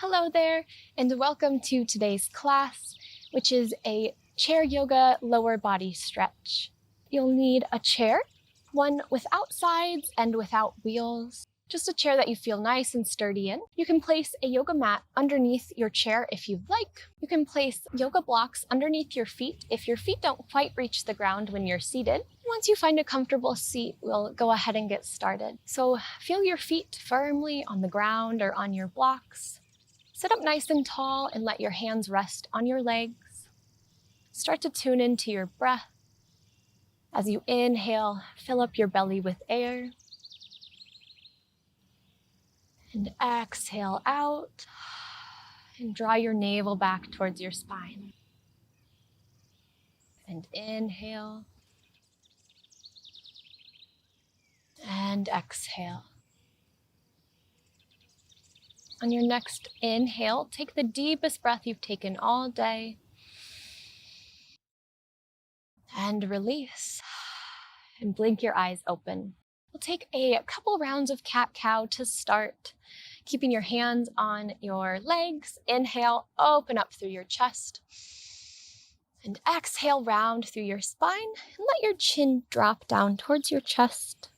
Hello there, and welcome to today's class, which is a chair yoga lower body stretch. You'll need a chair, one without sides and without wheels, just a chair that you feel nice and sturdy in. You can place a yoga mat underneath your chair if you'd like. You can place yoga blocks underneath your feet if your feet don't quite reach the ground when you're seated. Once you find a comfortable seat, we'll go ahead and get started. So feel your feet firmly on the ground or on your blocks. Sit up nice and tall and let your hands rest on your legs. Start to tune into your breath. As you inhale, fill up your belly with air. And exhale out and draw your navel back towards your spine. And inhale. And exhale. On your next inhale, take the deepest breath you've taken all day. And release. And blink your eyes open. We'll take a couple rounds of cat-cow to start. Keeping your hands on your legs. Inhale, open up through your chest. And exhale, round through your spine. And let your chin drop down towards your chest.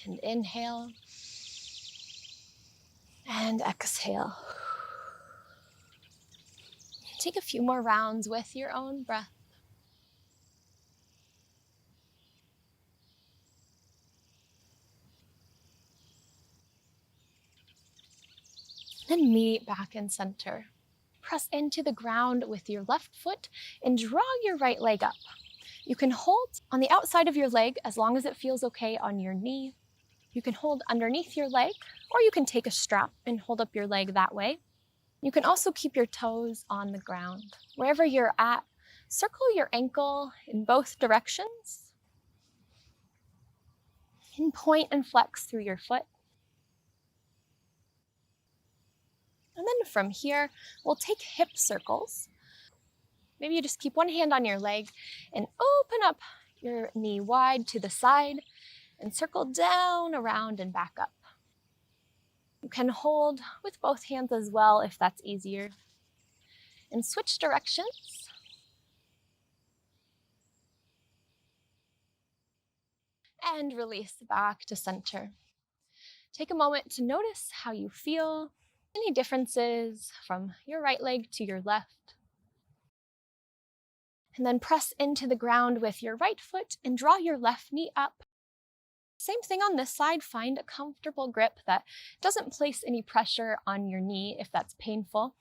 And inhale. And exhale. Take a few more rounds with your own breath. Then meet back in center. Press into the ground with your left foot and draw your right leg up. You can hold on the outside of your leg as long as it feels okay on your knee. You can hold underneath your leg, or you can take a strap and hold up your leg that way. You can also keep your toes on the ground. Wherever you're at, circle your ankle in both directions. And point and flex through your foot. And then from here, we'll take hip circles. Maybe you just keep one hand on your leg and open up your knee wide to the side and circle down, around, and back up. You can hold with both hands as well if that's easier. And switch directions. And release back to center. Take a moment to notice how you feel. Any differences from your right leg to your left. And then press into the ground with your right foot and draw your left knee up. Same thing on this side, find a comfortable grip that doesn't place any pressure on your knee if that's painful.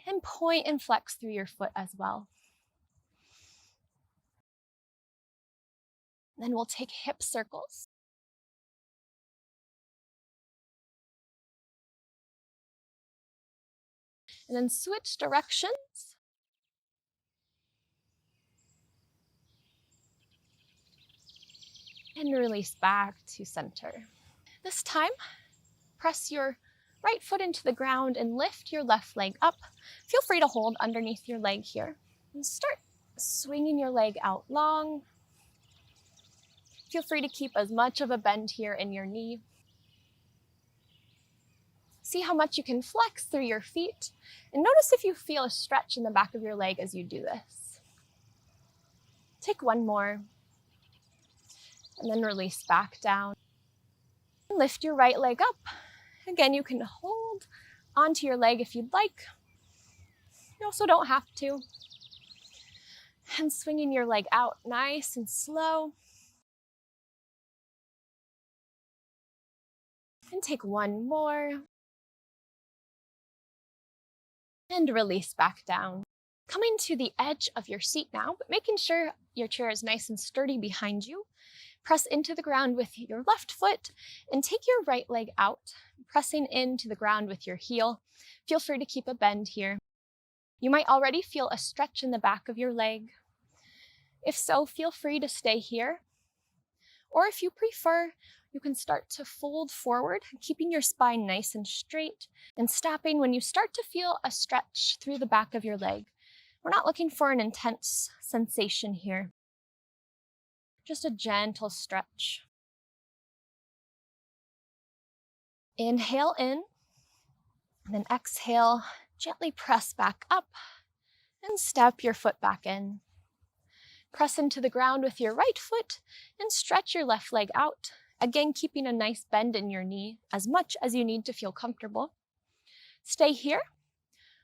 And point and flex through your foot as well. Then we'll take hip circles. And then switch directions. And release back to center. This time, press your right foot into the ground and lift your left leg up. Feel free to hold underneath your leg here. And start swinging your leg out long. Feel free to keep as much of a bend here in your knee. See how much you can flex through your feet. And notice if you feel a stretch in the back of your leg as you do this. Take one more. And then release back down. And lift your right leg up. Again, you can hold onto your leg if you'd like. You also don't have to. And swinging your leg out nice and slow. And take one more. And release back down. Coming to the edge of your seat now, but making sure your chair is nice and sturdy behind you. Press into the ground with your left foot and take your right leg out, pressing into the ground with your heel. Feel free to keep a bend here. You might already feel a stretch in the back of your leg. If so, feel free to stay here. Or if you prefer, you can start to fold forward, keeping your spine nice and straight, and stopping when you start to feel a stretch through the back of your leg. We're not looking for an intense sensation here. Just a gentle stretch. Inhale in, and then exhale, gently press back up and step your foot back in. Press into the ground with your right foot and stretch your left leg out, again keeping a nice bend in your knee as much as you need to feel comfortable. Stay here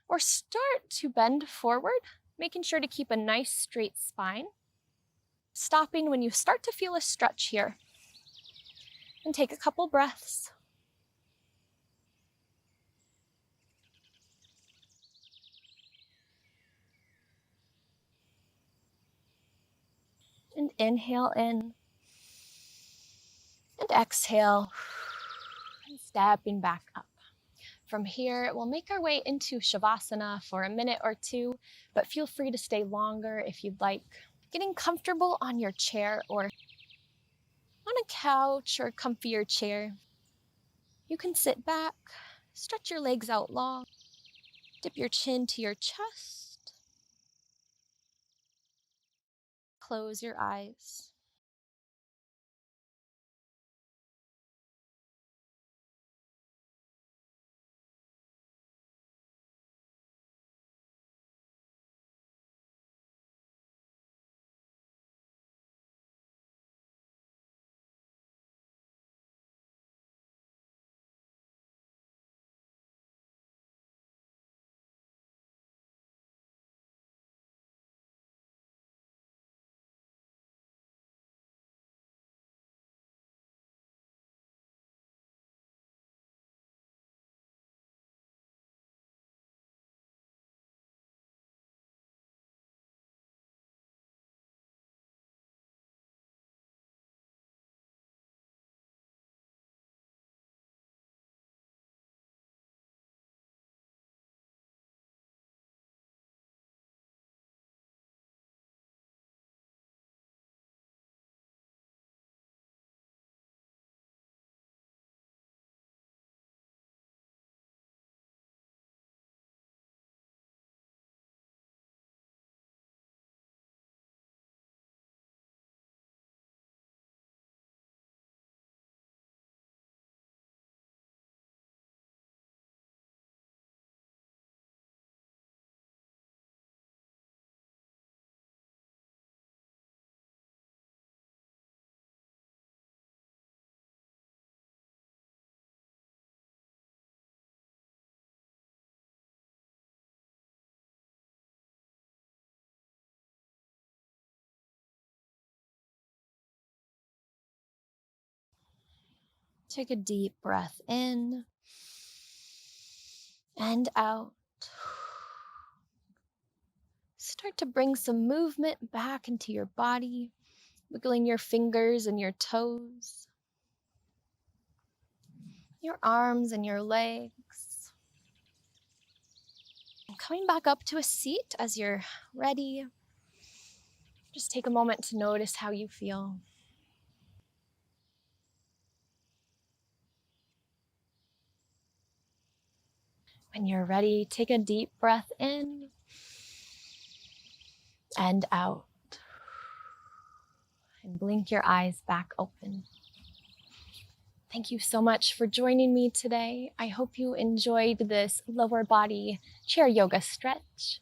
or start to bend forward, making sure to keep a nice straight spine. Stopping when you start to feel a stretch here. And take a couple breaths. And inhale in. And exhale. And stepping back up. From here, we'll make our way into Shavasana for a minute or two, but feel free to stay longer if you'd like. Getting comfortable on your chair or on a couch or comfier chair. You can sit back, stretch your legs out long, dip your chin to your chest, close your eyes. Take a deep breath in and out. Start to bring some movement back into your body, wiggling your fingers and your toes, your arms and your legs. And coming back up to a seat as you're ready. Just take a moment to notice how you feel. When you're ready, take a deep breath in and out. And blink your eyes back open. Thank you so much for joining me today. I hope you enjoyed this lower body chair yoga stretch.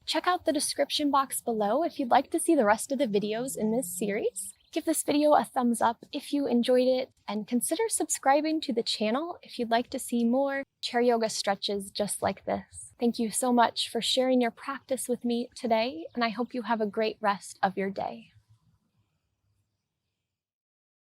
Check out the description box below if you'd like to see the rest of the videos in this series. Give this video a thumbs up if you enjoyed it, and consider subscribing to the channel if you'd like to see more chair yoga stretches just like this. Thank you so much for sharing your practice with me today, and I hope you have a great rest of your day.